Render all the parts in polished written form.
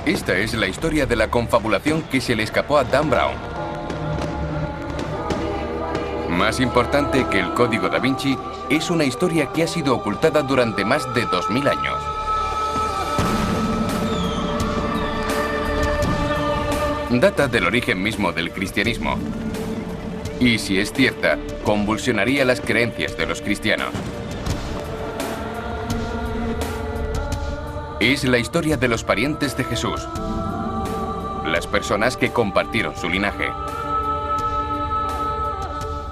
Esta es la historia de la confabulación que se le escapó a Dan Brown. Más importante que el Código Da Vinci, es una historia que ha sido ocultada durante más de 2000 años. Data del origen mismo del cristianismo. Y si es cierta, convulsionaría las creencias de los cristianos. Es la historia de los parientes de Jesús, las personas que compartieron su linaje.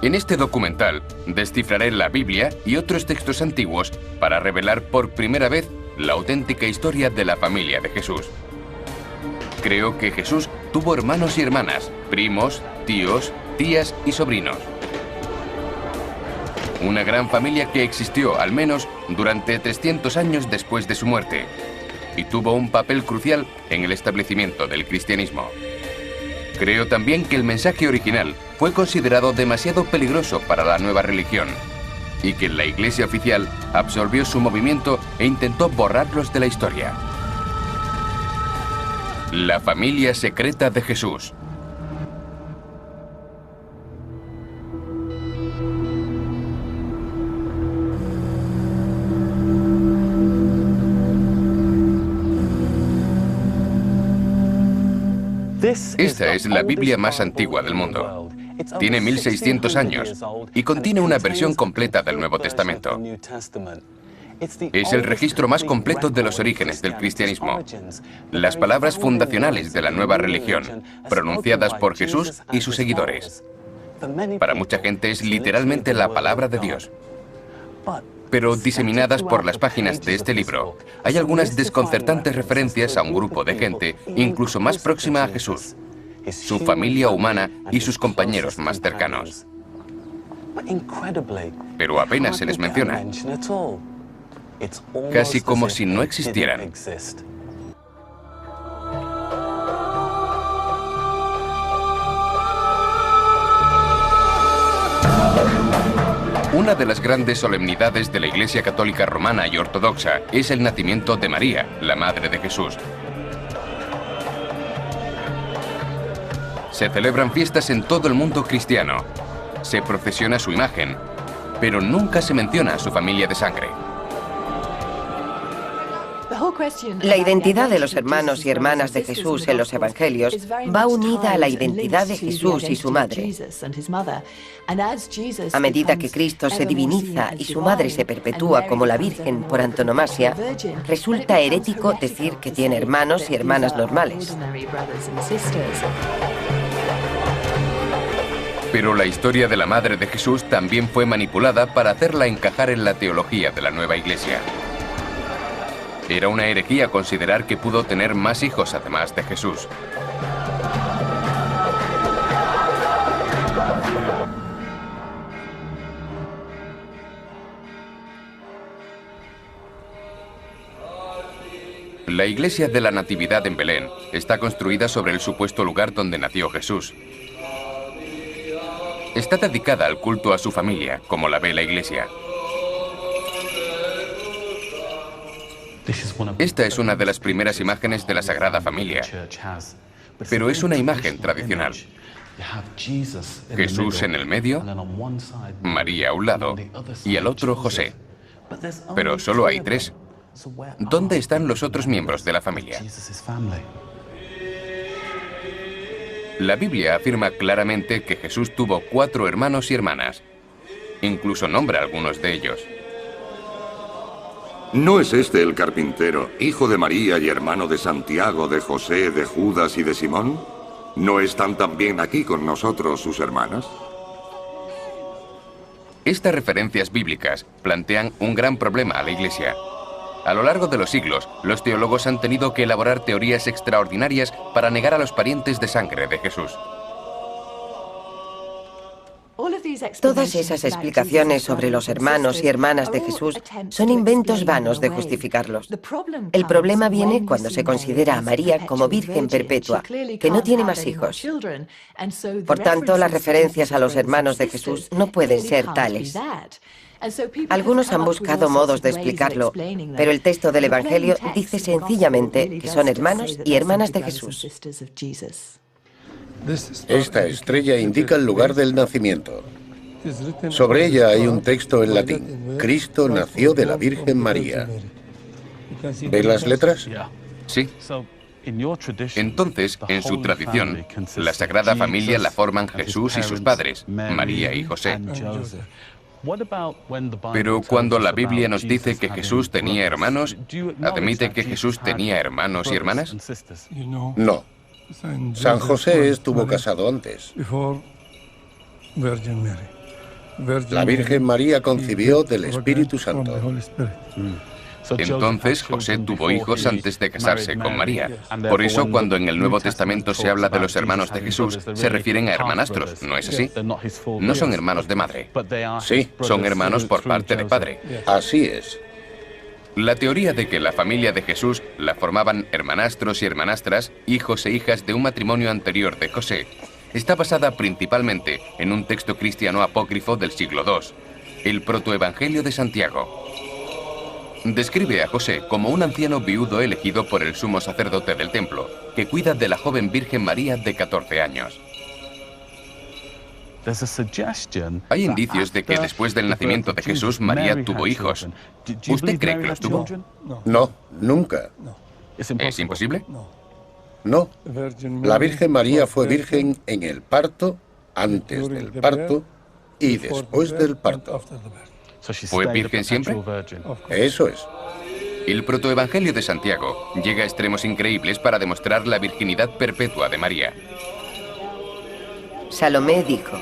En este documental descifraré la Biblia y otros textos antiguos para revelar por primera vez la auténtica historia de la familia de Jesús. Creo que Jesús tuvo hermanos y hermanas, primos, tíos, tías y sobrinos. Una gran familia que existió al menos durante 300 años después de su muerte y tuvo un papel crucial en el establecimiento del cristianismo. Creo también que el mensaje original fue considerado demasiado peligroso para la nueva religión y que la Iglesia oficial absorbió su movimiento e intentó borrarlos de la historia. La familia secreta de Jesús. Esta es la Biblia más antigua del mundo. Tiene 1600 años y contiene una versión completa del Nuevo Testamento. Es el registro más completo de los orígenes del cristianismo. Las palabras fundacionales de la nueva religión, pronunciadas por Jesús y sus seguidores. Para mucha gente es literalmente la palabra de Dios. Pero diseminadas por las páginas de este libro, hay algunas desconcertantes referencias a un grupo de gente incluso más próxima a Jesús, su familia humana y sus compañeros más cercanos. Pero apenas se les menciona, casi como si no existieran. Una de las grandes solemnidades de la Iglesia Católica Romana y Ortodoxa es el nacimiento de María, la Madre de Jesús. Se celebran fiestas en todo el mundo cristiano. Se procesiona su imagen, pero nunca se menciona a su familia de sangre. La identidad de los hermanos y hermanas de Jesús en los Evangelios va unida a la identidad de Jesús y su madre. A medida que Cristo se diviniza y su madre se perpetúa como la Virgen por antonomasia, resulta herético decir que tiene hermanos y hermanas normales. Pero la historia de la Madre de Jesús también fue manipulada para hacerla encajar en la teología de la nueva Iglesia. Era una herejía considerar que pudo tener más hijos además de Jesús. La iglesia de la Natividad en Belén está construida sobre el supuesto lugar donde nació Jesús. Está dedicada al culto a su familia, como la ve la iglesia. Esta es una de las primeras imágenes de la Sagrada Familia, pero es una imagen tradicional. Jesús en el medio, María a un lado y al otro José. Pero solo hay tres. ¿Dónde están los otros miembros de la familia? La Biblia afirma claramente que Jesús tuvo 4 hermanos y hermanas. Incluso nombra a algunos de ellos. ¿No es este el carpintero, hijo de María y hermano de Santiago, de José, de Judas y de Simón? ¿No están también aquí con nosotros sus hermanas? Estas referencias bíblicas plantean un gran problema a la Iglesia. A lo largo de los siglos, los teólogos han tenido que elaborar teorías extraordinarias para negar a los parientes de sangre de Jesús. Todas esas explicaciones sobre los hermanos y hermanas de Jesús son inventos vanos de justificarlos. El problema viene cuando se considera a María como virgen perpetua, que no tiene más hijos. Por tanto, las referencias a los hermanos de Jesús no pueden ser tales. Algunos han buscado modos de explicarlo, pero el texto del Evangelio dice sencillamente que son hermanos y hermanas de Jesús. Esta estrella indica el lugar del nacimiento. Sobre ella hay un texto en latín. Cristo nació de la Virgen María. ¿Ve las letras? Sí. Entonces, en su tradición, la Sagrada Familia la forman Jesús y sus padres, María y José. Pero cuando la Biblia nos dice que Jesús tenía hermanos, ¿admite que Jesús tenía hermanos y hermanas? No. San José estuvo casado antes. La Virgen María concibió del Espíritu Santo. Entonces José tuvo hijos antes de casarse con María. Por eso cuando en el Nuevo Testamento se habla de los hermanos de Jesús, se refieren a hermanastros, ¿no es así? No son hermanos de madre. Sí, Son hermanos por parte de padre. así es. La teoría de que la familia de Jesús la formaban hermanastros y hermanastras, hijos e hijas de un matrimonio anterior de José, está basada principalmente en un texto cristiano apócrifo del siglo II, el Protoevangelio de Santiago. Describe a José como un anciano viudo elegido por el sumo sacerdote del templo, que cuida de la joven Virgen María de 14 años. Hay indicios de que después del nacimiento de Jesús, María tuvo hijos. ¿Usted cree que los tuvo? No, nunca. ¿Es imposible? No. La Virgen María fue virgen en el parto, antes del parto y después del parto. ¿Fue virgen siempre? Eso es. El Protoevangelio de Santiago llega a extremos increíbles para demostrar la virginidad perpetua de María. Salomé dijo: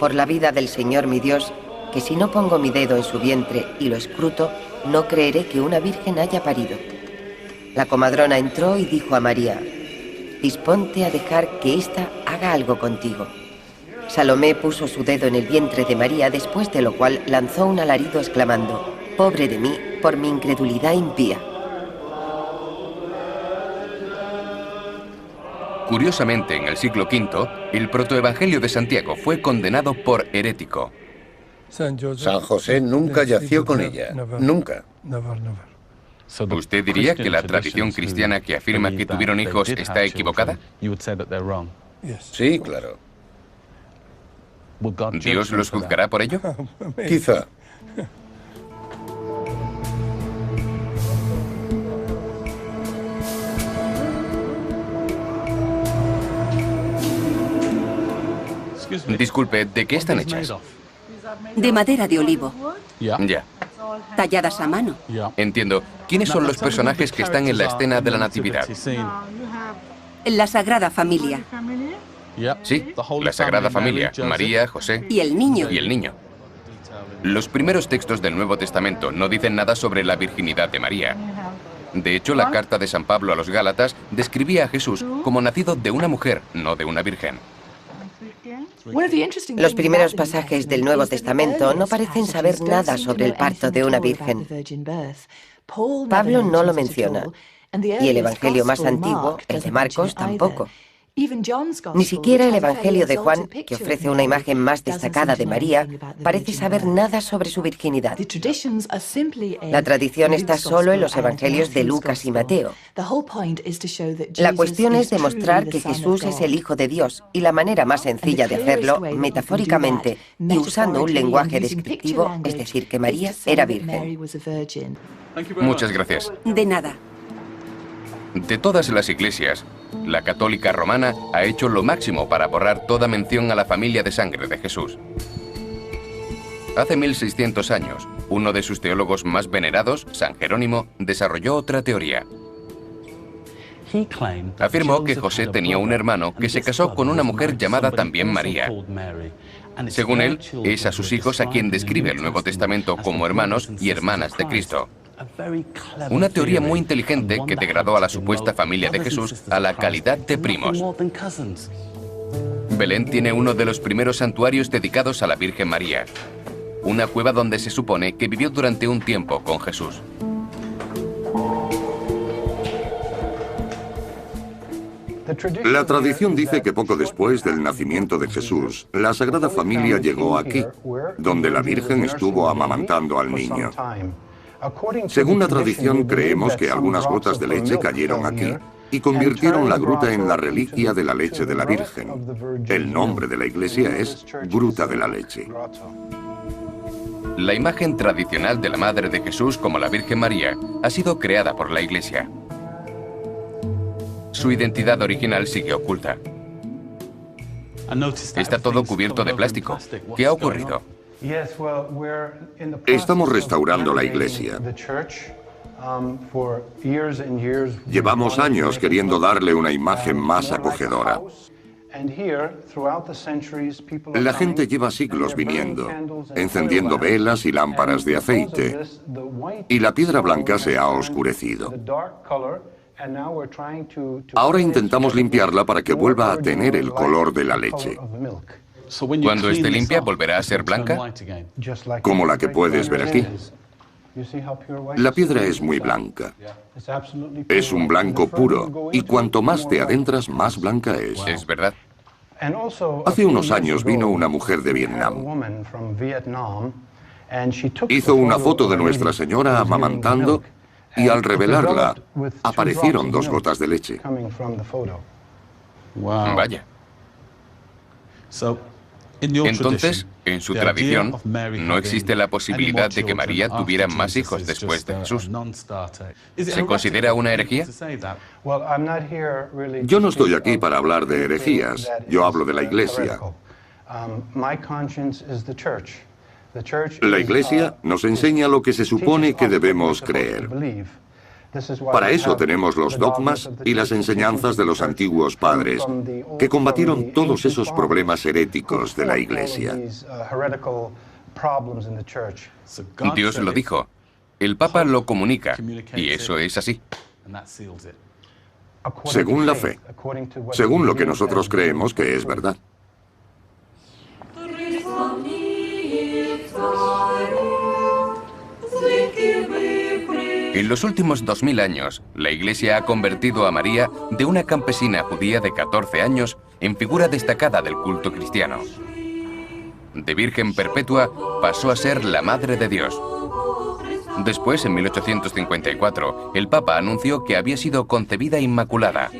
por la vida del Señor mi Dios, que si no pongo mi dedo en su vientre y lo escruto, no creeré que una virgen haya parido. La comadrona entró y dijo a María: disponte a dejar que ésta haga algo contigo. Salomé puso su dedo en el vientre de María, después de lo cual lanzó un alarido exclamando: pobre de mí por mi incredulidad impía. Curiosamente, en el siglo V, el Protoevangelio de Santiago fue condenado por herético. San José nunca yació con ella. Nunca. ¿Usted diría que la tradición cristiana que afirma que tuvieron hijos está equivocada? Sí, claro. ¿Dios los juzgará por ello? Quizá. Disculpe, ¿de qué están hechas? De madera de olivo, Ya, talladas a mano. entiendo. ¿Quiénes son los personajes que están en la escena de la Natividad? La Sagrada Familia. Sí, la Sagrada Familia, María, José Y el niño. y el niño. Los primeros textos del Nuevo Testamento no dicen nada sobre la virginidad de María. De hecho, la carta de San Pablo a los Gálatas describía a Jesús como nacido de una mujer, no de una virgen. Los primeros pasajes del Nuevo Testamento no parecen saber nada sobre el parto de una virgen. Pablo no lo menciona, y el Evangelio más antiguo, el de Marcos, tampoco. Ni siquiera el Evangelio de Juan, que ofrece una imagen más destacada de María, parece saber nada sobre su virginidad. La tradición está solo en los Evangelios de Lucas y Mateo. La cuestión es demostrar que Jesús es el Hijo de Dios, y la manera más sencilla de hacerlo, metafóricamente y usando un lenguaje descriptivo, es decir, que María era virgen. Muchas gracias. De nada. De todas las iglesias, la católica romana ha hecho lo máximo para borrar toda mención a la familia de sangre de Jesús. Hace 1600 años, uno de sus teólogos más venerados, San Jerónimo, desarrolló otra teoría. Afirmó que José tenía un hermano que se casó con una mujer llamada también María. Según él, es a sus hijos a quien describe el Nuevo Testamento como hermanos y hermanas de Cristo. Una teoría muy inteligente que degradó a la supuesta familia de Jesús a la calidad de primos. Belén tiene uno de los primeros santuarios dedicados a la Virgen María, una cueva donde se supone que vivió durante un tiempo con Jesús. La tradición dice que poco después del nacimiento de Jesús, la Sagrada Familia llegó aquí, donde la Virgen estuvo amamantando al niño. Según la tradición, creemos que algunas gotas de leche cayeron aquí y convirtieron la gruta en la reliquia de la leche de la Virgen. El nombre de la iglesia es Gruta de la Leche. La imagen tradicional de la Madre de Jesús como la Virgen María ha sido creada por la Iglesia. Su identidad original sigue oculta. Está todo cubierto de plástico. ¿Qué ha ocurrido? Estamos restaurando la iglesia. Llevamos años queriendo darle una imagen más acogedora. La gente lleva siglos viniendo, encendiendo velas y lámparas de aceite, y la piedra blanca se ha oscurecido. Ahora intentamos limpiarla para que vuelva a tener el color de la leche. Cuando esté limpia, ¿volverá a ser blanca? Como la que puedes ver aquí. La piedra es muy blanca. Es un blanco puro, y cuanto más te adentras, más blanca es. Es verdad. Hace unos años vino una mujer de Vietnam. Hizo una foto de Nuestra Señora amamantando y al revelarla, aparecieron 2 gotas de leche. Vaya. Entonces, en su tradición, no existe la posibilidad de que María tuviera más hijos después de Jesús. ¿Se considera una herejía? Yo no estoy aquí para hablar de herejías, yo hablo de la iglesia. La iglesia nos enseña lo que se supone que debemos creer. Para eso tenemos los dogmas y las enseñanzas de los antiguos padres, que combatieron todos esos problemas heréticos de la iglesia. Dios lo dijo. El Papa lo comunica, y eso es así. Según la fe, según lo que nosotros creemos que es verdad. En los últimos 2000 años, la Iglesia ha convertido a María, de una campesina judía de 14 años, en figura destacada del culto cristiano. De Virgen Perpetua pasó a ser la Madre de Dios. Después, en 1854, el Papa anunció que había sido concebida inmaculada.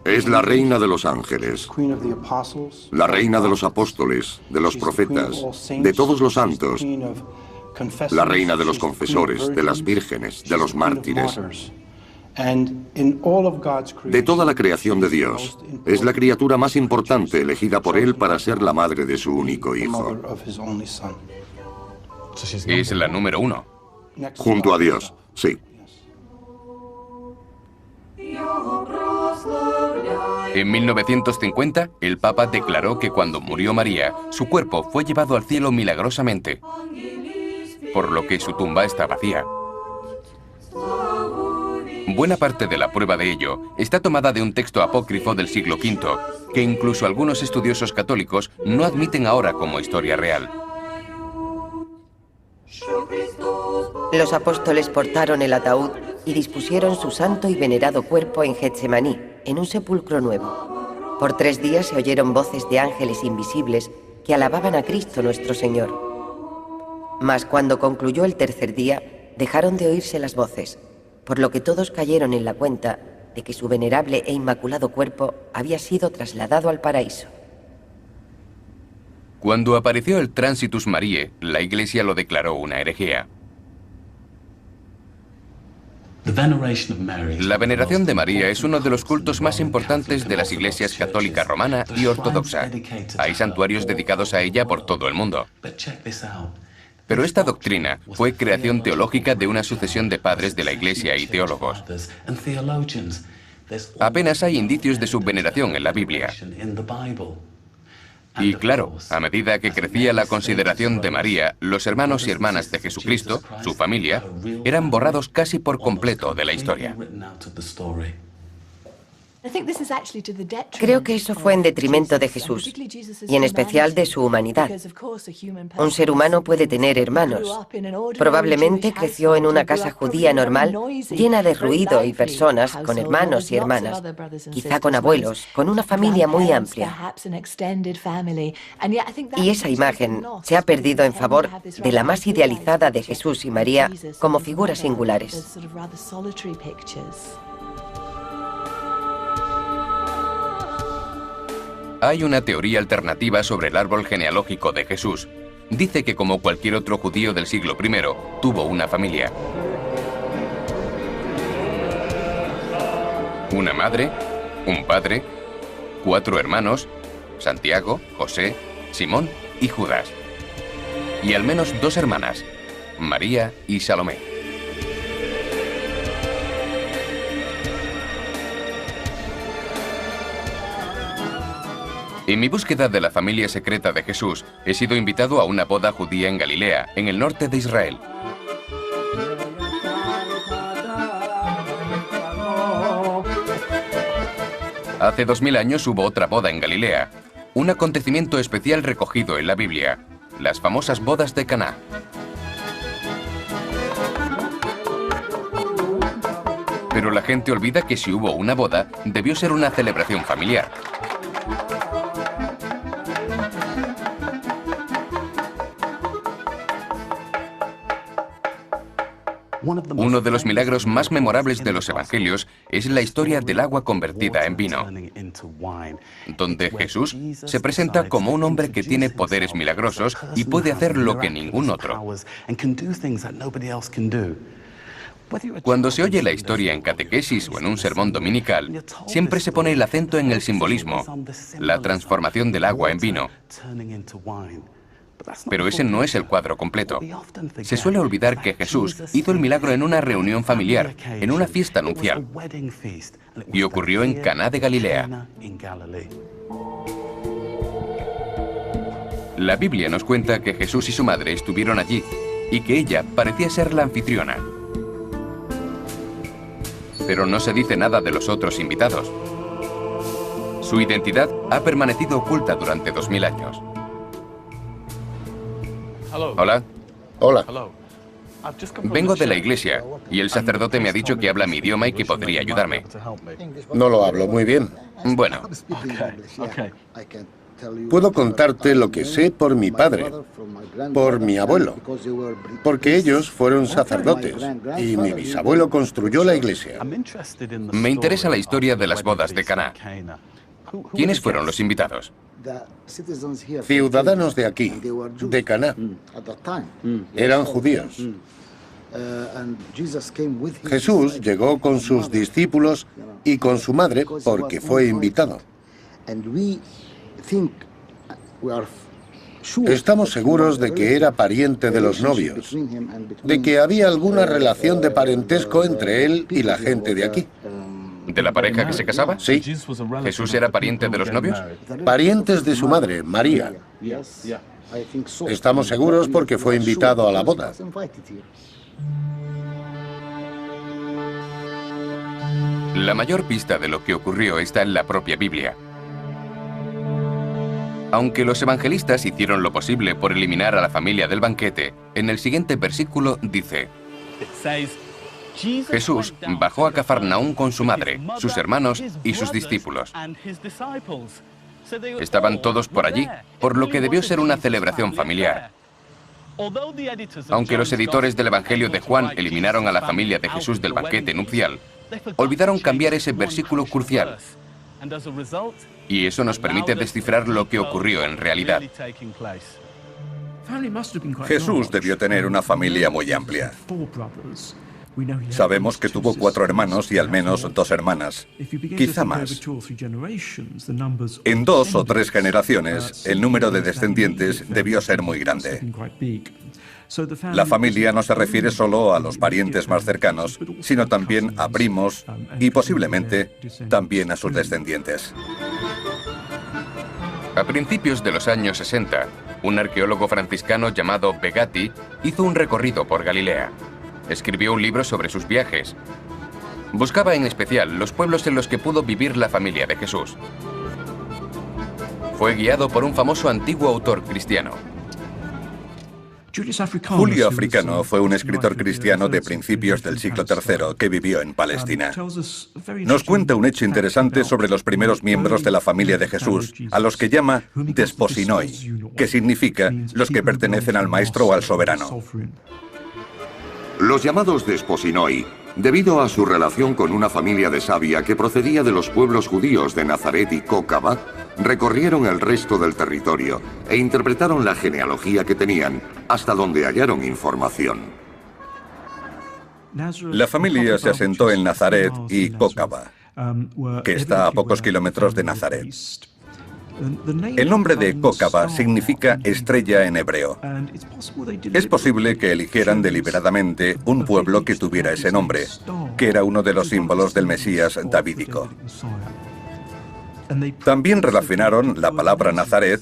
Es la reina de los ángeles, la reina de los apóstoles, de los profetas, de todos los santos, la reina de los confesores, de las vírgenes, de los mártires. De toda la creación de Dios, es la criatura más importante elegida por Él para ser la madre de su único hijo. Es la número 1. Junto a Dios, sí. En 1950, el Papa declaró que cuando murió María, su cuerpo fue llevado al cielo milagrosamente, por lo que su tumba está vacía. Buena parte de la prueba de ello está tomada de un texto apócrifo del siglo V, que incluso algunos estudiosos católicos no admiten ahora como historia real. Los apóstoles portaron el ataúd y dispusieron su santo y venerado cuerpo en Getsemaní, en un sepulcro nuevo. Por 3 días se oyeron voces de ángeles invisibles que alababan a Cristo nuestro Señor. Mas cuando concluyó el 3er día, dejaron de oírse las voces, por lo que todos cayeron en la cuenta de que su venerable e inmaculado cuerpo había sido trasladado al paraíso. Cuando apareció el Transitus Mariae, la Iglesia lo declaró una herejía. La veneración de María es uno de los cultos más importantes de las iglesias católica romana y ortodoxa. Hay santuarios dedicados a ella por todo el mundo. Pero esta doctrina fue creación teológica de una sucesión de padres de la Iglesia y teólogos. Apenas hay indicios de su veneración en la Biblia. Y claro, a medida que crecía la consideración de María, los hermanos y hermanas de Jesucristo, su familia, eran borrados casi por completo de la historia. Creo que eso fue en detrimento de Jesús, y en especial de su humanidad. Un ser humano puede tener hermanos. Probablemente creció en una casa judía normal, llena de ruido y personas, con hermanos y hermanas, quizá con abuelos, con una familia muy amplia. Y esa imagen se ha perdido en favor de la más idealizada de Jesús y María como figuras singulares. Hay una teoría alternativa sobre el árbol genealógico de Jesús. Dice que como cualquier otro judío del siglo I, tuvo una familia. Una madre, un padre, 4 hermanos, Santiago, José, Simón y Judas. Y al menos 2 hermanas, María y Salomé. En mi búsqueda de la familia secreta de Jesús, he sido invitado a una boda judía en Galilea, en el norte de Israel. Hace 2000 años hubo otra boda en Galilea, un acontecimiento especial recogido en la Biblia, las famosas bodas de Caná. Pero la gente olvida que si hubo una boda, debió ser una celebración familiar. Uno de los milagros más memorables de los evangelios es la historia del agua convertida en vino, donde Jesús se presenta como un hombre que tiene poderes milagrosos y puede hacer lo que ningún otro. Cuando se oye la historia en catequesis o en un sermón dominical, siempre se pone el acento en el simbolismo, la transformación del agua en vino. Pero ese no es el cuadro completo. Se suele olvidar que Jesús hizo el milagro en una reunión familiar, en una fiesta nupcial, y ocurrió en Caná de Galilea. La Biblia nos cuenta que Jesús y su madre estuvieron allí, y que ella parecía ser la anfitriona. Pero no se dice nada de los otros invitados. Su identidad ha permanecido oculta durante 2000 años. Hola. Hola. Vengo de la iglesia y el sacerdote me ha dicho que habla mi idioma y que podría ayudarme. No lo hablo muy bien. Bueno, Puedo contarte lo que sé por mi padre, por mi abuelo, porque ellos fueron sacerdotes y mi bisabuelo construyó la iglesia. me interesa la historia de las bodas de Caná. ¿Quiénes fueron los invitados? Ciudadanos de aquí, de Caná. Eran judíos. Jesús llegó con sus discípulos y con su madre porque fue invitado. Estamos seguros de que era pariente de los novios, de que había alguna relación de parentesco entre él y la gente de aquí. ¿De la pareja que se casaba? Sí, ¿Jesús era pariente de los novios? parientes de su madre, María. Estamos seguros porque fue invitado a la boda. La mayor pista de lo que ocurrió está en la propia Biblia. Aunque los evangelistas hicieron lo posible por eliminar a la familia del banquete, en el siguiente versículo dice: Jesús bajó a Cafarnaún con su madre, sus hermanos y sus discípulos. Estaban todos por allí, por lo que debió ser una celebración familiar. Aunque los editores del Evangelio de Juan eliminaron a la familia de Jesús del banquete nupcial, olvidaron cambiar ese versículo crucial. Y eso nos permite descifrar lo que ocurrió en realidad. Jesús debió tener una familia muy amplia. Sabemos que tuvo 4 hermanos y al menos 2 hermanas, quizá más. En 2 o 3 generaciones, el número de descendientes debió ser muy grande. La familia no se refiere solo a los parientes más cercanos, sino también a primos y posiblemente también a sus descendientes. A principios de los años 60, un arqueólogo franciscano llamado Begatti hizo un recorrido por Galilea. Escribió un libro sobre sus viajes. Buscaba en especial los pueblos en los que pudo vivir la familia de Jesús. Fue guiado por un famoso antiguo autor cristiano. Julio Africano fue un escritor cristiano de principios del siglo III que vivió en Palestina. Nos cuenta un hecho interesante sobre los primeros miembros de la familia de Jesús, a los que llama desposinoi, que significa los que pertenecen al maestro o al soberano. Los llamados desposinoi, debido a su relación con una familia de savia que procedía de los pueblos judíos de Nazaret y Cócaba, recorrieron el resto del territorio e interpretaron la genealogía que tenían hasta donde hallaron información. La familia se asentó en Nazaret y Cócaba, que está a pocos kilómetros de Nazaret. El nombre de Cócaba significa estrella en hebreo. Es posible que eligieran deliberadamente un pueblo que tuviera ese nombre, que era uno de los símbolos del Mesías davídico. También relacionaron la palabra Nazaret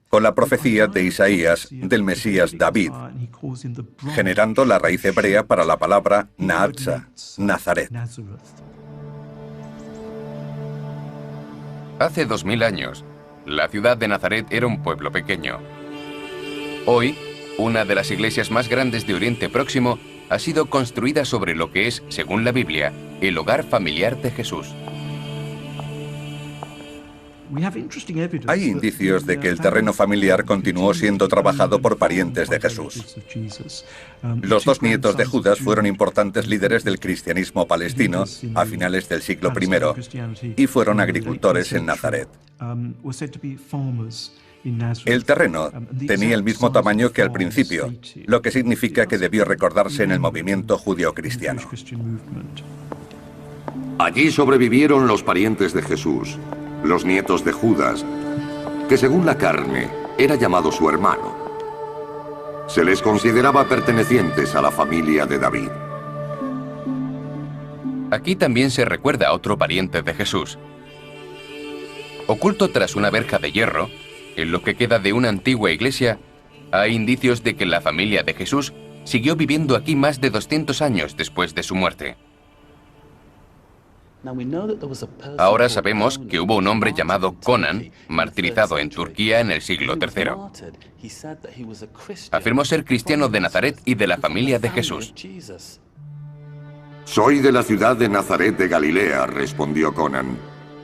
con la profecía de Isaías del Mesías David, generando la raíz hebrea para la palabra Naatza, Nazaret. Hace 2000 años, la ciudad de Nazaret era un pueblo pequeño. Hoy, una de las iglesias más grandes de Oriente Próximo ha sido construida sobre lo que es, según la Biblia, el hogar familiar de Jesús. Hay indicios de que el terreno familiar continuó siendo trabajado por parientes de Jesús. Los dos nietos de Judas fueron importantes líderes del cristianismo palestino a finales del siglo I y fueron agricultores en Nazaret. El terreno tenía el mismo tamaño que al principio, lo que significa que debió recordarse en el movimiento judeocristiano. Allí sobrevivieron los parientes de Jesús, los nietos de Judas, que según la carne era llamado su hermano. Se les consideraba pertenecientes a la familia de David. Aquí también se recuerda a otro pariente de Jesús. Oculto tras una verja de hierro, en lo que queda de una antigua iglesia, hay indicios de que la familia de Jesús siguió viviendo aquí más de 200 años después de su muerte. Ahora sabemos que hubo un hombre llamado Conan, martirizado en Turquía en el siglo III. Afirmó ser cristiano de Nazaret y de la familia de Jesús. Soy de la ciudad de Nazaret de Galilea, respondió Conan,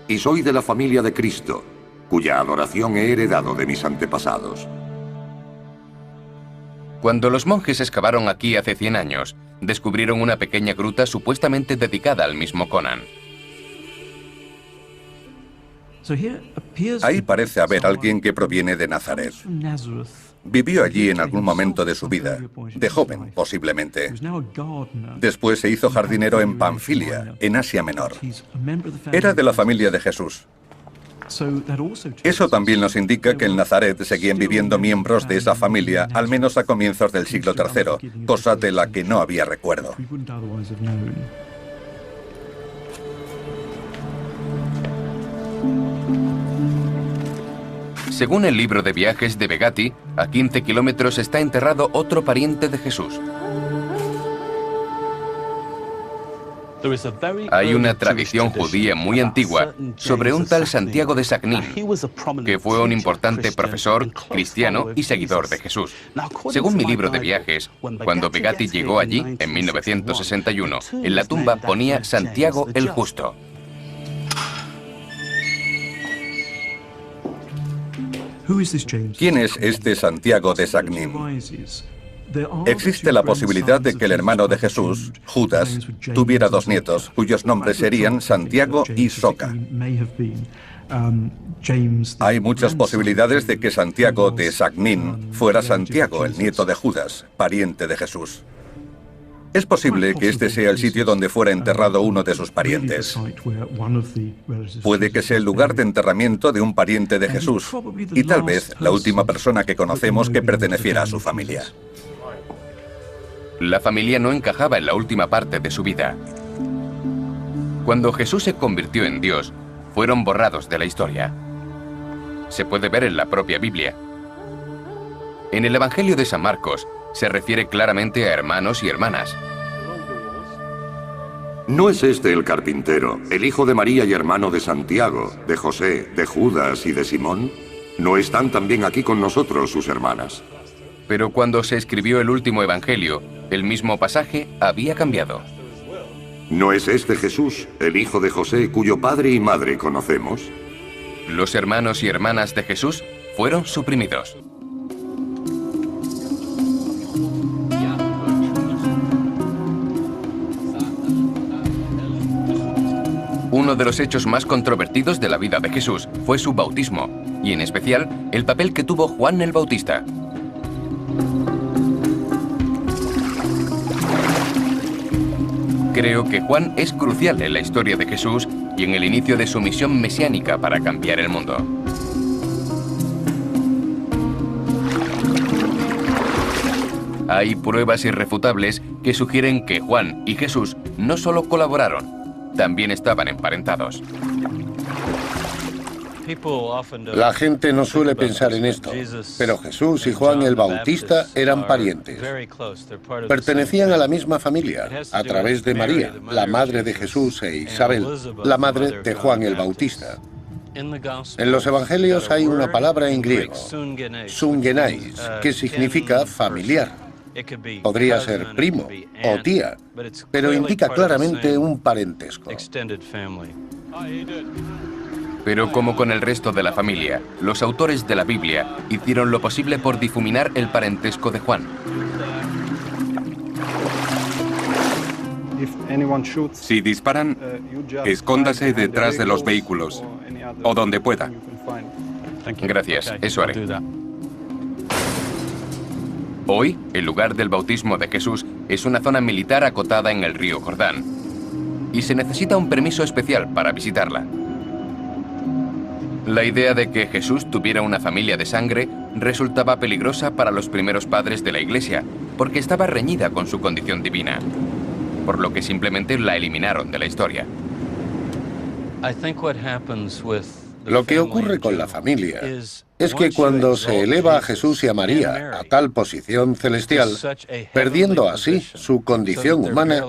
y soy de la familia de Cristo, cuya adoración he heredado de mis antepasados. Cuando los monjes excavaron aquí hace 100 años, descubrieron una pequeña gruta supuestamente dedicada al mismo Conan. Ahí parece haber alguien que proviene de Nazaret. Vivió allí en algún momento de su vida, de joven posiblemente. Después se hizo jardinero en Panfilia, en Asia Menor. Era de la familia de Jesús. Eso también nos indica que en Nazaret seguían viviendo miembros de esa familia, al menos a comienzos del siglo III, cosa de la que no había recuerdo. Según el libro de viajes de Begati, a 15 kilómetros está enterrado otro pariente de Jesús. Hay una tradición judía muy antigua sobre un tal Santiago de Sagnín, que fue un importante profesor, cristiano y seguidor de Jesús. Según mi libro de viajes, cuando Begati llegó allí, en 1961, en la tumba ponía Santiago el Justo. ¿Quién es este Santiago de Sagnín? Existe la posibilidad de que el hermano de Jesús, Judas, tuviera dos nietos, cuyos nombres serían Santiago y Soca. Hay muchas posibilidades de que Santiago de Sagnín fuera Santiago, el nieto de Judas, pariente de Jesús. Es posible que este sea el sitio donde fuera enterrado uno de sus parientes. Puede que sea el lugar de enterramiento de un pariente de Jesús, y tal vez la última persona que conocemos que perteneciera a su familia. La familia no encajaba en la última parte de su vida. Cuando Jesús se convirtió en Dios, fueron borrados de la historia. Se puede ver en la propia Biblia. En el Evangelio de San Marcos, se refiere claramente a hermanos y hermanas. ¿No es este el carpintero, el hijo de María y hermano de Santiago, de José, de Judas y de Simón? ¿No están también aquí con nosotros sus hermanas? Pero cuando se escribió el último evangelio, el mismo pasaje había cambiado. ¿No es este Jesús, el hijo de José, cuyo padre y madre conocemos? Los hermanos y hermanas de Jesús fueron suprimidos. Uno de los hechos más controvertidos de la vida de Jesús fue su bautismo, y en especial el papel que tuvo Juan el Bautista. Creo que Juan es crucial en la historia de Jesús y en el inicio de su misión mesiánica para cambiar el mundo. Hay pruebas irrefutables que sugieren que Juan y Jesús no solo colaboraron, también estaban emparentados. La gente no suele pensar en esto, pero Jesús y Juan el Bautista eran parientes. Pertenecían a la misma familia, a través de María, la madre de Jesús, e Isabel, la madre de Juan el Bautista. En los evangelios hay una palabra en griego, sungenais, que significa familiar. Podría ser primo o tía, pero indica claramente un parentesco. Pero como con el resto de la familia, los autores de la Biblia hicieron lo posible por difuminar el parentesco de Juan. Si disparan, escóndase detrás de los vehículos, o donde pueda. Gracias, eso haré. Hoy, el lugar del bautismo de Jesús es una zona militar acotada en el río Jordán, y se necesita un permiso especial para visitarla. La idea de que Jesús tuviera una familia de sangre resultaba peligrosa para los primeros padres de la Iglesia, porque estaba reñida con su condición divina, por lo que simplemente la eliminaron de la historia. Lo que ocurre con la familia es que cuando se eleva a Jesús y a María a tal posición celestial, perdiendo así su condición humana,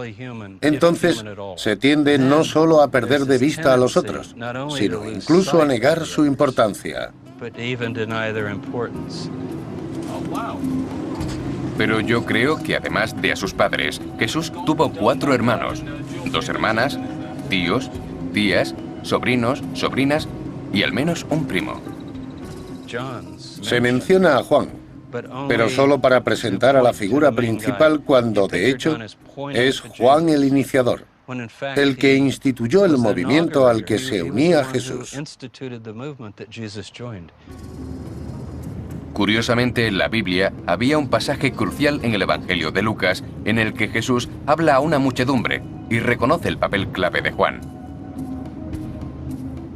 entonces se tiende no solo a perder de vista a los otros, sino incluso a negar su importancia. Pero yo creo que además de a sus padres, Jesús tuvo 4 hermanos, 2 hermanas, tíos, tías, sobrinos, sobrinas y al menos un primo. Se menciona a Juan, pero solo para presentar a la figura principal cuando, de hecho, es Juan el iniciador, el que instituyó el movimiento al que se unía Jesús. Curiosamente, en la Biblia había un pasaje crucial en el Evangelio de Lucas en el que Jesús habla a una muchedumbre y reconoce el papel clave de Juan.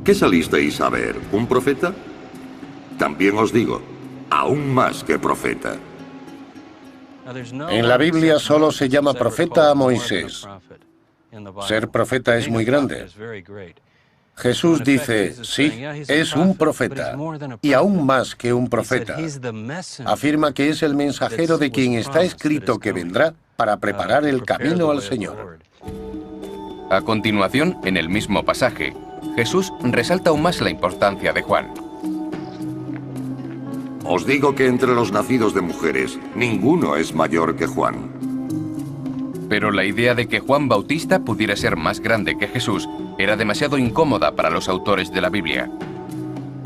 ¿Qué salisteis a ver? ¿Un profeta? También os digo, aún más que profeta. En la Biblia solo se llama profeta a Moisés. Ser profeta es muy grande. Jesús dice, sí, es un profeta, y aún más que un profeta. Afirma que es el mensajero de quien está escrito que vendrá para preparar el camino al Señor. A continuación, en el mismo pasaje, Jesús resalta aún más la importancia de Juan. Os digo que entre los nacidos de mujeres, ninguno es mayor que Juan. Pero la idea de que Juan Bautista pudiera ser más grande que Jesús era demasiado incómoda para los autores de la Biblia,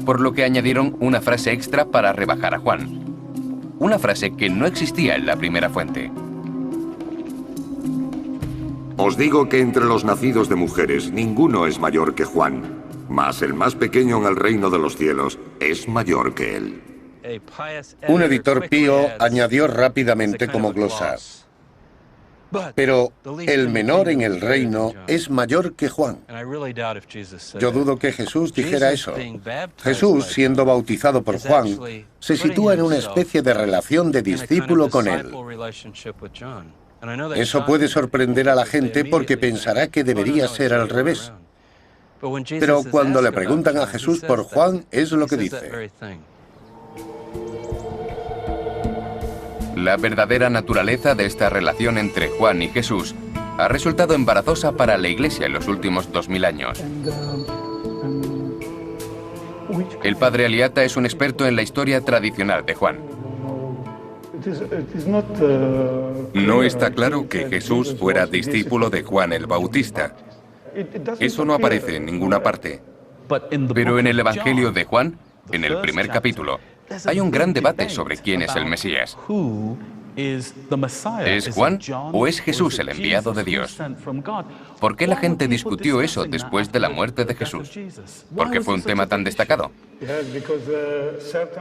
por lo que añadieron una frase extra para rebajar a Juan. Una frase que no existía en la primera fuente. Os digo que entre los nacidos de mujeres, ninguno es mayor que Juan, mas el más pequeño en el reino de los cielos es mayor que él. Un editor pío añadió rápidamente como glosa, pero el menor en el reino es mayor que Juan. Yo dudo que Jesús dijera eso. Jesús, siendo bautizado por Juan, se sitúa en una especie de relación de discípulo con él. Eso puede sorprender a la gente porque pensará que debería ser al revés. Pero cuando le preguntan a Jesús por Juan, es lo que dice. La verdadera naturaleza de esta relación entre Juan y Jesús ha resultado embarazosa para la Iglesia en los últimos 2000 años. El padre Aliata es un experto en la historia tradicional de Juan. No está claro que Jesús fuera discípulo de Juan el Bautista. Eso no aparece en ninguna parte. Pero en el Evangelio de Juan, en el primer capítulo, hay un gran debate sobre quién es el Mesías. ¿Es Juan o es Jesús el enviado de Dios? ¿Por qué la gente discutió eso después de la muerte de Jesús? ¿Por qué fue un tema tan destacado?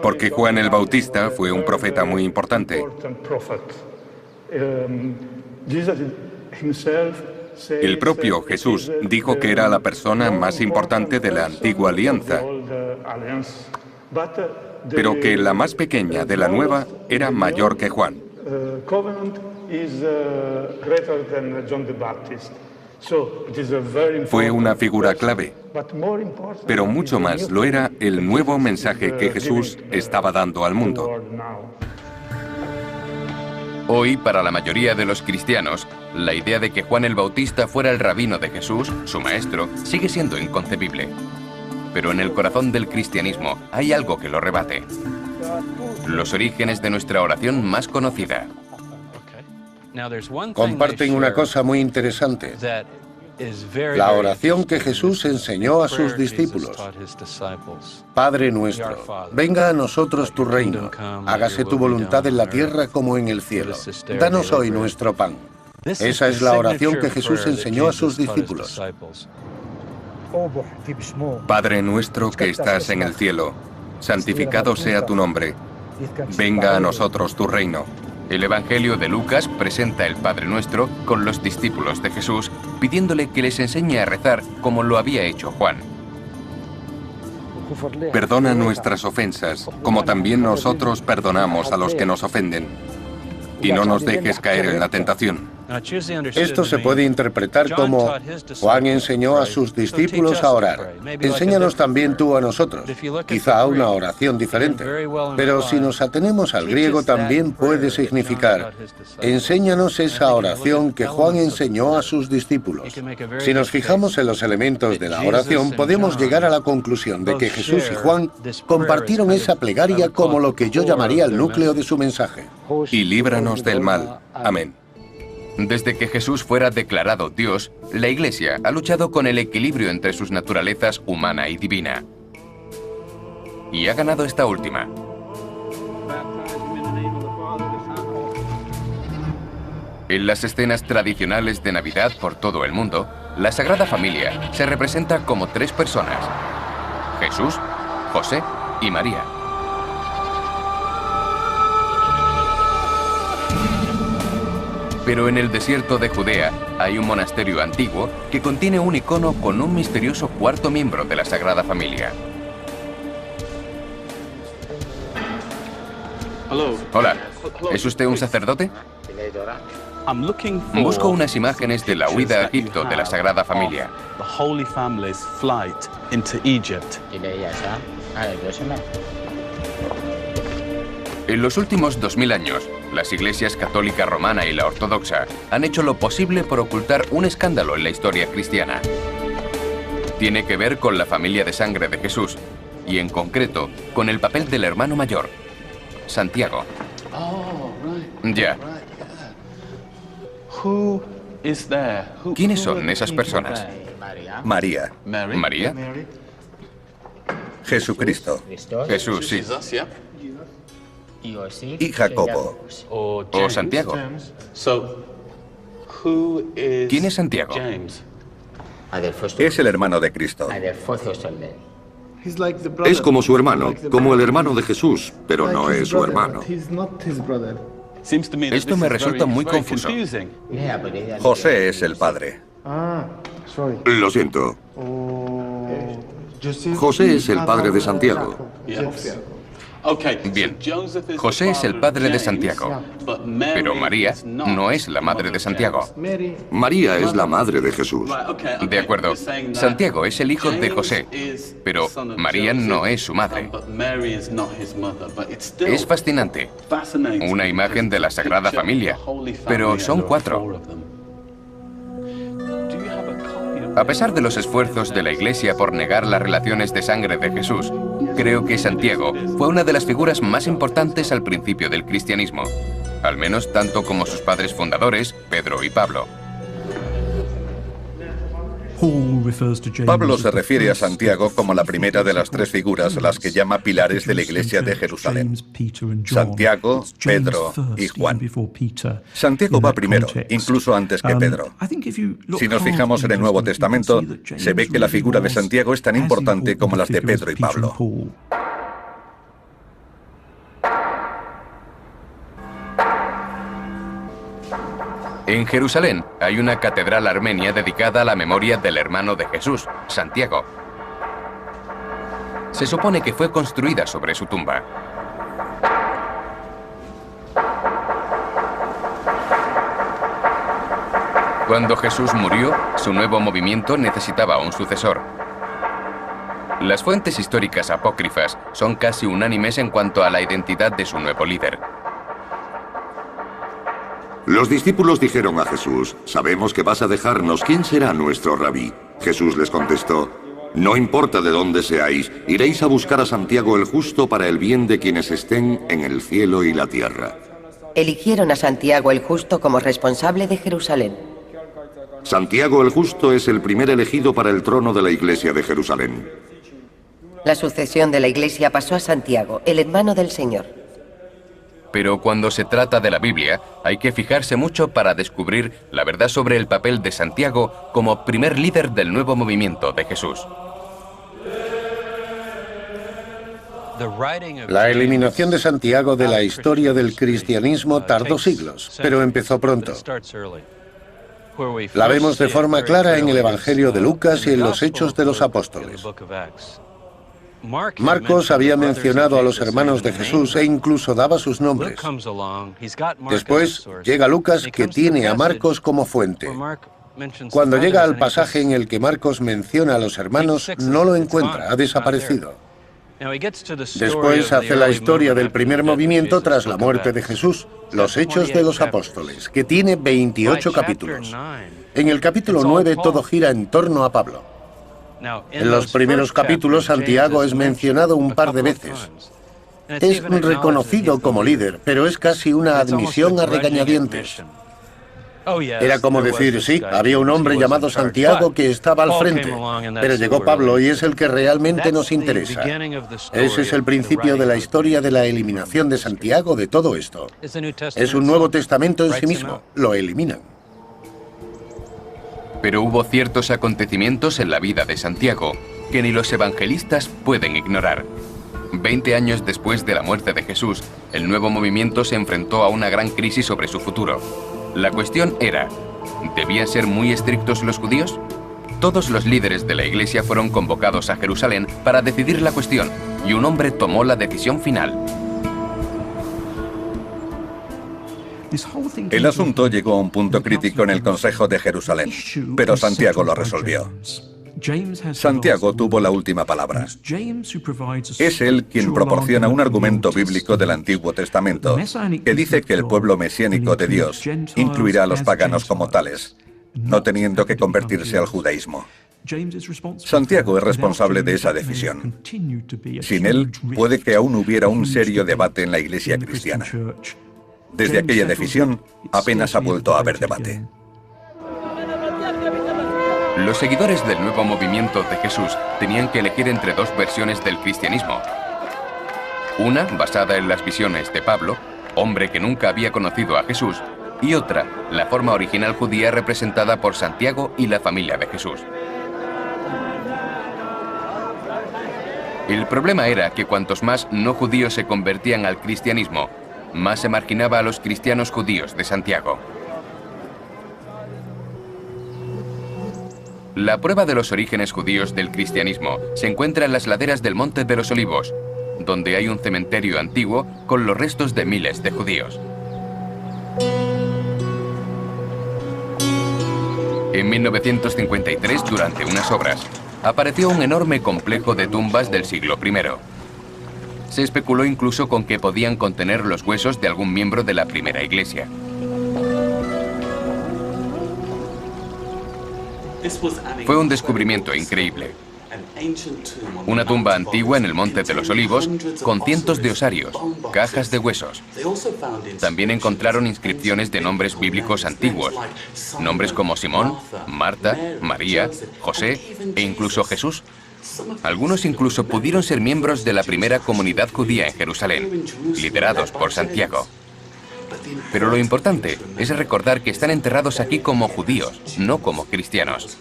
Porque Juan el Bautista fue un profeta muy importante. El propio Jesús dijo que era la persona más importante de la antigua alianza, pero que la más pequeña de la nueva era mayor que Juan. Fue una figura clave, pero mucho más lo era el nuevo mensaje que Jesús estaba dando al mundo. Hoy, para la mayoría de los cristianos, la idea de que Juan el Bautista fuera el rabino de Jesús, su maestro, sigue siendo inconcebible. Pero en el corazón del cristianismo hay algo que lo rebate. Los orígenes de nuestra oración más conocida. Comparten una cosa muy interesante. La oración que Jesús enseñó a sus discípulos. Padre nuestro, venga a nosotros tu reino. Hágase tu voluntad en la tierra como en el cielo. Danos hoy nuestro pan. Esa es la oración que Jesús enseñó a sus discípulos. Padre nuestro que estás en el cielo, santificado sea tu nombre. Venga a nosotros tu reino. El Evangelio de Lucas presenta el Padre Nuestro con los discípulos de Jesús, pidiéndole que les enseñe a rezar como lo había hecho Juan. Perdona nuestras ofensas, como también nosotros perdonamos a los que nos ofenden. Y no nos dejes caer en la tentación. Esto se puede interpretar como Juan enseñó a sus discípulos a orar. Enséñanos también tú a nosotros. Quizá una oración diferente. Pero si nos atenemos al griego también puede significar enséñanos esa oración que Juan enseñó a sus discípulos. Si nos fijamos en los elementos de la oración, podemos llegar a la conclusión de que Jesús y Juan compartieron esa plegaria como lo que yo llamaría el núcleo de su mensaje. Y líbranos del mal. Amén. Desde que Jesús fuera declarado Dios, la Iglesia ha luchado con el equilibrio entre sus naturalezas humana y divina. Y ha ganado esta última. En las escenas tradicionales de Navidad por todo el mundo, la Sagrada Familia se representa como tres personas: Jesús, José y María. Pero en el desierto de Judea hay un monasterio antiguo que contiene un icono con un misterioso cuarto miembro de la Sagrada Familia. Hola, ¿es usted un sacerdote? Busco unas imágenes de la huida a Egipto de la Sagrada Familia. En los últimos 2000 años, las iglesias católica romana y la ortodoxa han hecho lo posible por ocultar un escándalo en la historia cristiana. Tiene que ver con la familia de sangre de Jesús, y en concreto, con el papel del hermano mayor, Santiago. Ya. ¿Quiénes son esas personas? María. ¿María? Jesucristo. Jesús, sí. Y Jacobo. ¿O Santiago? ¿Quién es Santiago? Es el hermano de Cristo. Es como su hermano, como el hermano de Jesús, pero no es su hermano. Esto me resulta muy confuso. José es el padre. Lo siento. José es el padre de Santiago. Bien, José es el padre de Santiago, pero María no es la madre de Santiago. María es la madre de Jesús. De acuerdo, Santiago es el hijo de José, pero María no es su madre. Es fascinante. Una imagen de la Sagrada Familia, pero son 4. A pesar de los esfuerzos de la Iglesia por negar las relaciones de sangre de Jesús, creo que Santiago fue una de las figuras más importantes al principio del cristianismo, al menos tanto como sus padres fundadores, Pedro y Pablo. Pablo se refiere a Santiago como la primera de las tres figuras a las que llama pilares de la Iglesia de Jerusalén: Santiago, Pedro y Juan. Santiago va primero, incluso antes que Pedro. Si nos fijamos en el Nuevo Testamento, se ve que la figura de Santiago es tan importante como las de Pedro y Pablo. En Jerusalén hay una catedral armenia dedicada a la memoria del hermano de Jesús, Santiago. Se supone que fue construida sobre su tumba. Cuando Jesús murió, su nuevo movimiento necesitaba un sucesor. Las fuentes históricas apócrifas son casi unánimes en cuanto a la identidad de su nuevo líder. Los discípulos dijeron a Jesús: «Sabemos que vas a dejarnos. ¿Quién será nuestro rabí?». Jesús les contestó: «No importa de dónde seáis, iréis a buscar a Santiago el Justo para el bien de quienes estén en el cielo y la tierra». Eligieron a Santiago el Justo como responsable de Jerusalén. Santiago el Justo es el primer elegido para el trono de la Iglesia de Jerusalén. La sucesión de la Iglesia pasó a Santiago, el hermano del Señor. Pero cuando se trata de la Biblia, hay que fijarse mucho para descubrir la verdad sobre el papel de Santiago como primer líder del nuevo movimiento de Jesús. La eliminación de Santiago de la historia del cristianismo tardó siglos, pero empezó pronto. La vemos de forma clara en el Evangelio de Lucas y en los Hechos de los Apóstoles. Marcos había mencionado a los hermanos de Jesús e incluso daba sus nombres. Después llega Lucas, que tiene a Marcos como fuente. Cuando llega al pasaje en el que Marcos menciona a los hermanos, no lo encuentra, ha desaparecido. Después hace la historia del primer movimiento tras la muerte de Jesús, los Hechos de los Apóstoles, que tiene 28 capítulos. En el capítulo 9 todo gira en torno a Pablo. En los primeros capítulos Santiago es mencionado un par de veces. Es reconocido como líder, pero es casi una admisión a regañadientes. Era como decir, sí, había un hombre llamado Santiago que estaba al frente, pero llegó Pablo y es el que realmente nos interesa. Ese es el principio de la historia de la eliminación de Santiago de todo esto. Es un Nuevo Testamento en sí mismo, lo eliminan. Pero hubo ciertos acontecimientos en la vida de Santiago que ni los evangelistas pueden ignorar. 20 años después de la muerte de Jesús, el nuevo movimiento se enfrentó a una gran crisis sobre su futuro. La cuestión era, ¿debían ser muy estrictos los judíos? Todos los líderes de la Iglesia fueron convocados a Jerusalén para decidir la cuestión, y un hombre tomó la decisión final. El asunto llegó a un punto crítico en el Consejo de Jerusalén, pero Santiago lo resolvió. Santiago tuvo la última palabra. Es él quien proporciona un argumento bíblico del Antiguo Testamento que dice que el pueblo mesiánico de Dios incluirá a los paganos como tales, no teniendo que convertirse al judaísmo. Santiago es responsable de esa decisión. Sin él, puede que aún hubiera un serio debate en la Iglesia cristiana. Desde aquella decisión, apenas ha vuelto a haber debate. Los seguidores del nuevo movimiento de Jesús tenían que elegir entre dos versiones del cristianismo. Una basada en las visiones de Pablo, hombre que nunca había conocido a Jesús, y otra, la forma original judía representada por Santiago y la familia de Jesús. El problema era que cuantos más no judíos se convertían al cristianismo, más se marginaba a los cristianos judíos de Santiago. La prueba de los orígenes judíos del cristianismo se encuentra en las laderas del Monte de los Olivos, donde hay un cementerio antiguo con los restos de miles de judíos. En 1953, durante unas obras, apareció un enorme complejo de tumbas del siglo I. Se especuló incluso con que podían contener los huesos de algún miembro de la primera iglesia. Fue un descubrimiento increíble. Una tumba antigua en el Monte de los Olivos con cientos de osarios, cajas de huesos. También encontraron inscripciones de nombres bíblicos antiguos, nombres como Simón, Marta, María, José e incluso Jesús. Algunos incluso pudieron ser miembros de la primera comunidad judía en Jerusalén, liderados por Santiago. Pero lo importante es recordar que están enterrados aquí como judíos, no como cristianos.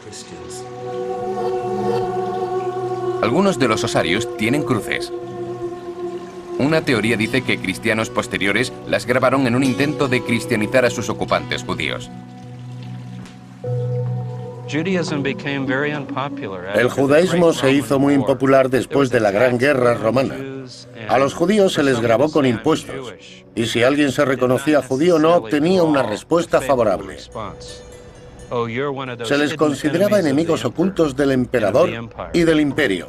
Algunos de los osarios tienen cruces. Una teoría dice que cristianos posteriores las grabaron en un intento de cristianizar a sus ocupantes judíos. El judaísmo se hizo muy impopular después de la Gran Guerra Romana. A los judíos se les grabó con impuestos, y si alguien se reconocía judío no obtenía una respuesta favorable. Se les consideraba enemigos ocultos del emperador y del imperio.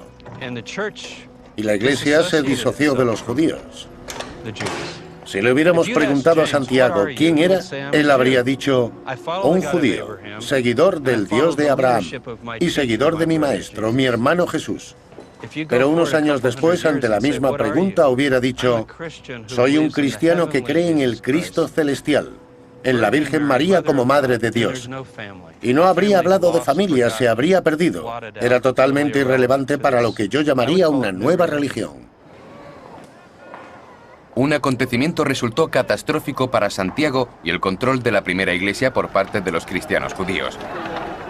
Y la Iglesia se disoció de los judíos. Si le hubiéramos preguntado a Santiago quién era, él habría dicho, un judío, seguidor del Dios de Abraham y seguidor de mi maestro, mi hermano Jesús. Pero unos años después, ante la misma pregunta, hubiera dicho, soy un cristiano que cree en el Cristo celestial, en la Virgen María como Madre de Dios. Y no habría hablado de familia, se habría perdido. Era totalmente irrelevante para lo que yo llamaría una nueva religión. Un acontecimiento resultó catastrófico para Santiago y el control de la primera iglesia por parte de los cristianos judíos.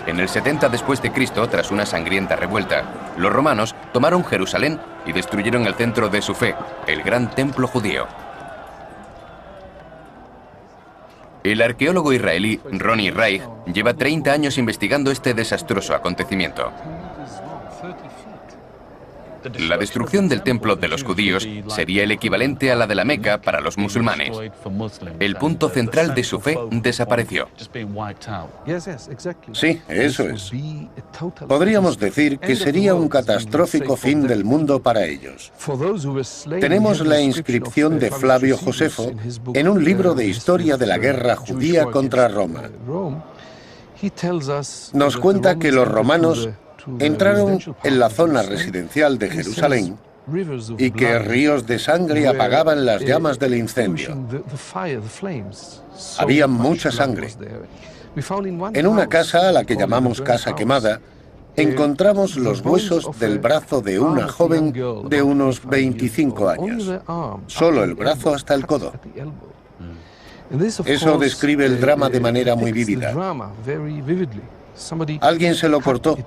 En el 70 después de Cristo, tras una sangrienta revuelta, los romanos tomaron Jerusalén y destruyeron el centro de su fe, el gran templo judío. El arqueólogo israelí Ronnie Reich lleva 30 años investigando este desastroso acontecimiento. La destrucción del templo de los judíos sería el equivalente a la de la Meca para los musulmanes. El punto central de su fe desapareció. Sí, eso es. Podríamos decir que sería un catastrófico fin del mundo para ellos. Tenemos la inscripción de Flavio Josefo en un libro de historia de la guerra judía contra Roma. Nos cuenta que los romanos entraron en la zona residencial de Jerusalén y que ríos de sangre apagaban las llamas del incendio. Había mucha sangre. En una casa, a la que llamamos Casa Quemada, encontramos los huesos del brazo de una joven de unos 25 años. Solo el brazo hasta el codo. Eso describe el drama de manera muy vívida. Alguien se lo cortó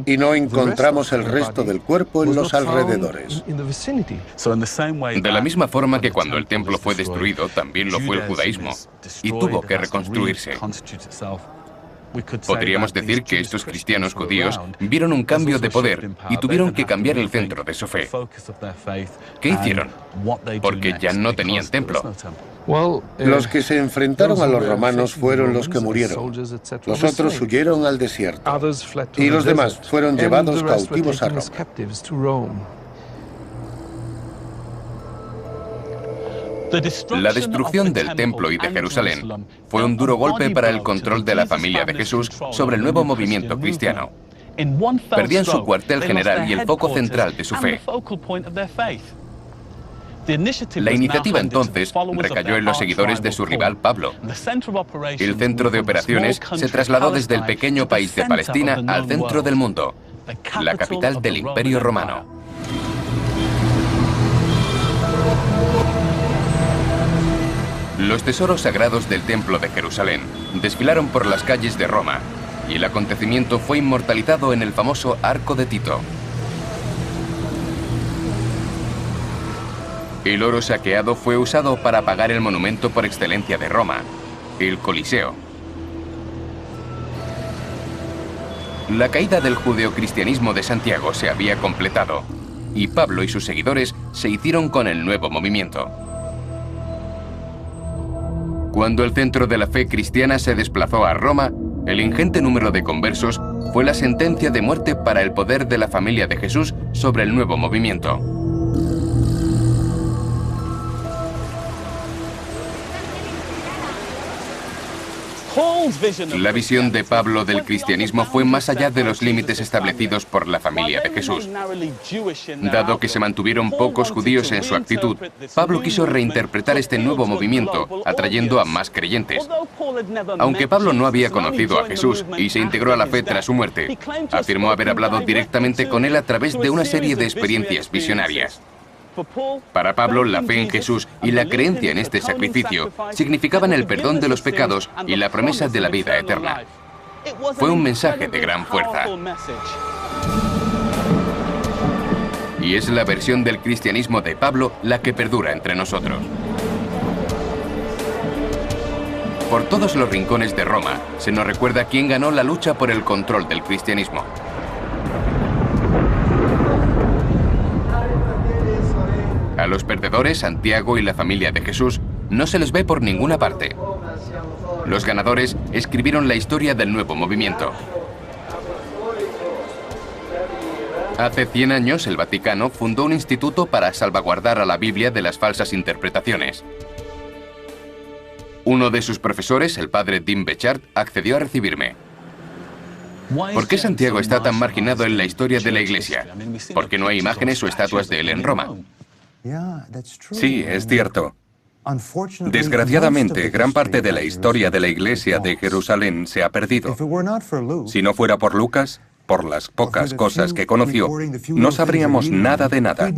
y no encontramos el resto del cuerpo en los alrededores. De la misma forma que cuando el templo fue destruido, también lo fue el judaísmo, y tuvo que reconstruirse. Podríamos decir que estos cristianos judíos vieron un cambio de poder y tuvieron que cambiar el centro de su fe. ¿Qué hicieron? Porque ya no tenían templo. Los que se enfrentaron a los romanos fueron los que murieron. Los otros huyeron al desierto. Y los demás fueron llevados cautivos a Roma. La destrucción del templo y de Jerusalén fue un duro golpe para el control de la familia de Jesús sobre el nuevo movimiento cristiano. Perdían su cuartel general y el foco central de su fe. La iniciativa entonces recayó en los seguidores de su rival Pablo. El centro de operaciones se trasladó desde el pequeño país de Palestina al centro del mundo, la capital del Imperio Romano. Los tesoros sagrados del Templo de Jerusalén desfilaron por las calles de Roma y el acontecimiento fue inmortalizado en el famoso Arco de Tito. El oro saqueado fue usado para pagar el monumento por excelencia de Roma, el Coliseo. La caída del judeocristianismo de Santiago se había completado y Pablo y sus seguidores se hicieron con el nuevo movimiento. Cuando el centro de la fe cristiana se desplazó a Roma, el ingente número de conversos fue la sentencia de muerte para el poder de la familia de Jesús sobre el nuevo movimiento. La visión de Pablo del cristianismo fue más allá de los límites establecidos por la familia de Jesús. Dado que se mantuvieron pocos judíos en su actitud, Pablo quiso reinterpretar este nuevo movimiento, atrayendo a más creyentes. Aunque Pablo no había conocido a Jesús y se integró a la fe tras su muerte, afirmó haber hablado directamente con él a través de una serie de experiencias visionarias. Para Pablo, la fe en Jesús y la creencia en este sacrificio significaban el perdón de los pecados y la promesa de la vida eterna. Fue un mensaje de gran fuerza. Y es la versión del cristianismo de Pablo la que perdura entre nosotros. Por todos los rincones de Roma se nos recuerda quién ganó la lucha por el control del cristianismo. A los perdedores, Santiago y la familia de Jesús, no se les ve por ninguna parte. Los ganadores escribieron la historia del nuevo movimiento. Hace 100 años, el Vaticano fundó un instituto para salvaguardar a la Biblia de las falsas interpretaciones. Uno de sus profesores, el padre Dean Bechart, accedió a recibirme. ¿Por qué Santiago está tan marginado en la historia de la Iglesia? ¿Por qué no hay imágenes o estatuas de él en Roma? Sí, es cierto. Desgraciadamente, gran parte de la historia de la Iglesia de Jerusalén se ha perdido. Si no fuera por Lucas, por las pocas cosas que conoció, no sabríamos nada de nada.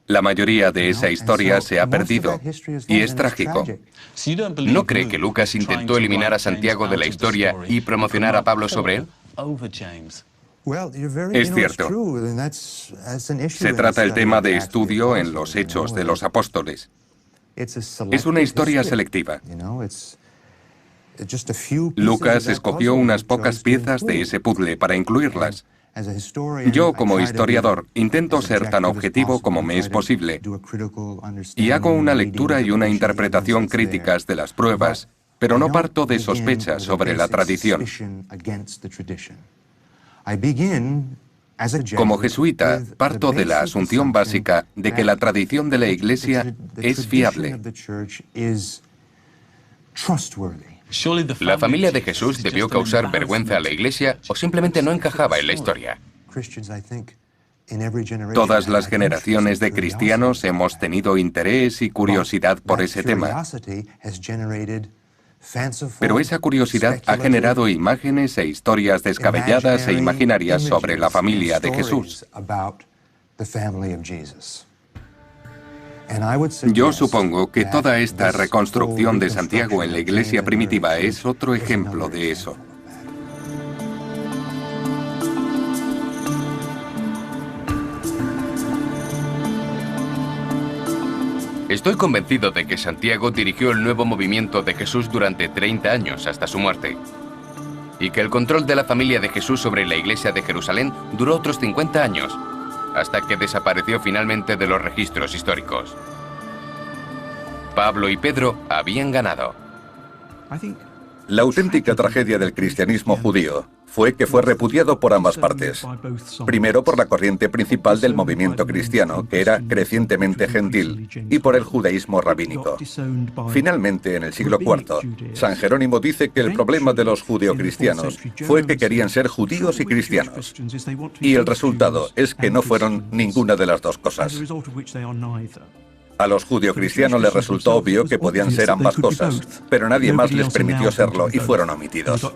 La mayoría de esa historia se ha perdido, y es trágico. ¿No cree que Lucas intentó eliminar a Santiago de la historia y promocionar a Pablo sobre él? Es cierto. Se trata el tema de estudio en los Hechos de los Apóstoles. Es una historia selectiva. Lucas escogió unas pocas piezas de ese puzzle para incluirlas. Yo, como historiador, intento ser tan objetivo como me es posible y hago una lectura y una interpretación críticas de las pruebas, pero no parto de sospechas sobre la tradición. Como jesuita, parto de la asunción básica de que la tradición de la Iglesia es fiable. ¿La familia de Jesús debió causar vergüenza a la Iglesia o simplemente no encajaba en la historia? Todas las generaciones de cristianos hemos tenido interés y curiosidad por ese tema. Pero esa curiosidad ha generado imágenes e historias descabelladas e imaginarias sobre la familia de Jesús. Yo supongo que toda esta reconstrucción de Santiago en la Iglesia primitiva es otro ejemplo de eso. Estoy convencido de que Santiago dirigió el nuevo movimiento de Jesús durante 30 años hasta su muerte, y que el control de la familia de Jesús sobre la Iglesia de Jerusalén duró otros 50 años, hasta que desapareció finalmente de los registros históricos. Pablo y Pedro habían ganado. La auténtica tragedia del cristianismo judío fue que fue repudiado por ambas partes. Primero por la corriente principal del movimiento cristiano, que era crecientemente gentil, y por el judaísmo rabínico. Finalmente, en el siglo IV, San Jerónimo dice que el problema de los judeocristianos fue que querían ser judíos y cristianos. Y el resultado es que no fueron ninguna de las dos cosas. A los judeocristianos les resultó obvio que podían ser ambas cosas, pero nadie más les permitió serlo y fueron omitidos.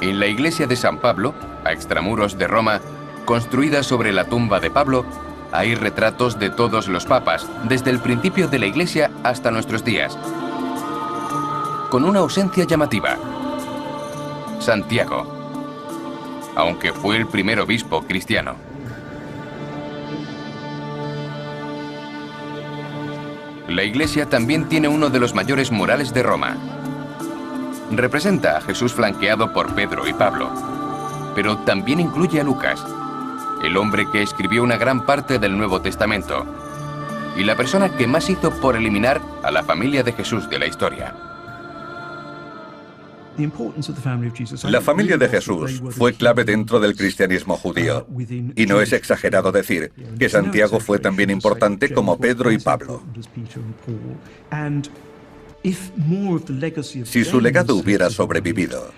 En la iglesia de San Pablo, a extramuros de Roma, construida sobre la tumba de Pablo, hay retratos de todos los papas, desde el principio de la iglesia hasta nuestros días, con una ausencia llamativa: Santiago, aunque fue el primer obispo cristiano. La iglesia también tiene uno de los mayores murales de Roma. Representa a Jesús flanqueado por Pedro y Pablo, pero también incluye a Lucas, el hombre que escribió una gran parte del Nuevo Testamento, y la persona que más hizo por eliminar a la familia de Jesús de la historia. La familia de Jesús fue clave dentro del cristianismo judío, y no es exagerado decir que Santiago fue también importante como Pedro y Pablo. Si su legado hubiera sobrevivido,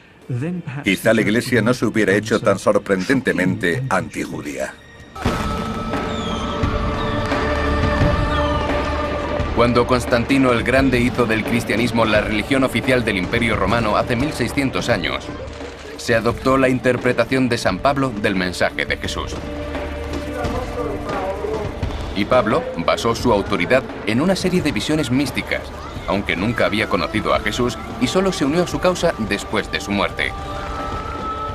quizá la Iglesia no se hubiera hecho tan sorprendentemente antijudía. Cuando Constantino el Grande hizo del cristianismo la religión oficial del Imperio Romano hace 1600 años, se adoptó la interpretación de San Pablo del mensaje de Jesús. Y Pablo basó su autoridad en una serie de visiones místicas, aunque nunca había conocido a Jesús y solo se unió a su causa después de su muerte.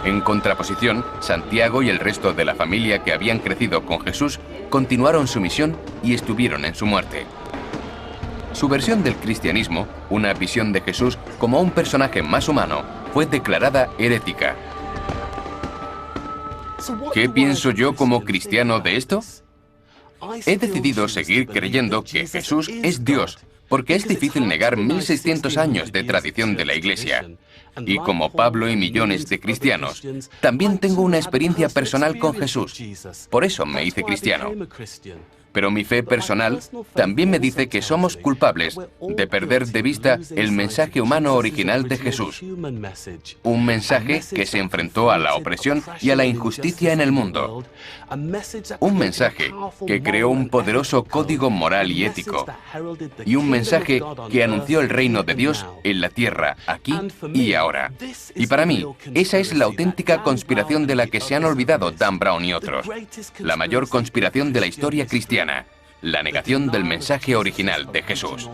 En contraposición, Santiago y el resto de la familia que habían crecido con Jesús continuaron su misión y estuvieron en su muerte. Su versión del cristianismo, una visión de Jesús como un personaje más humano, fue declarada herética. ¿Qué pienso yo como cristiano de esto? He decidido seguir creyendo que Jesús es Dios, porque es difícil negar 1600 años de tradición de la Iglesia. Y como Pablo y millones de cristianos, también tengo una experiencia personal con Jesús. Por eso me hice cristiano. Pero mi fe personal también me dice que somos culpables de perder de vista el mensaje humano original de Jesús. Un mensaje que se enfrentó a la opresión y a la injusticia en el mundo. Un mensaje que creó un poderoso código moral y ético. Y un mensaje que anunció el reino de Dios en la tierra, aquí y ahora. Y para mí, esa es la auténtica conspiración de la que se han olvidado Dan Brown y otros. La mayor conspiración de la historia cristiana. La negación del mensaje original de Jesús.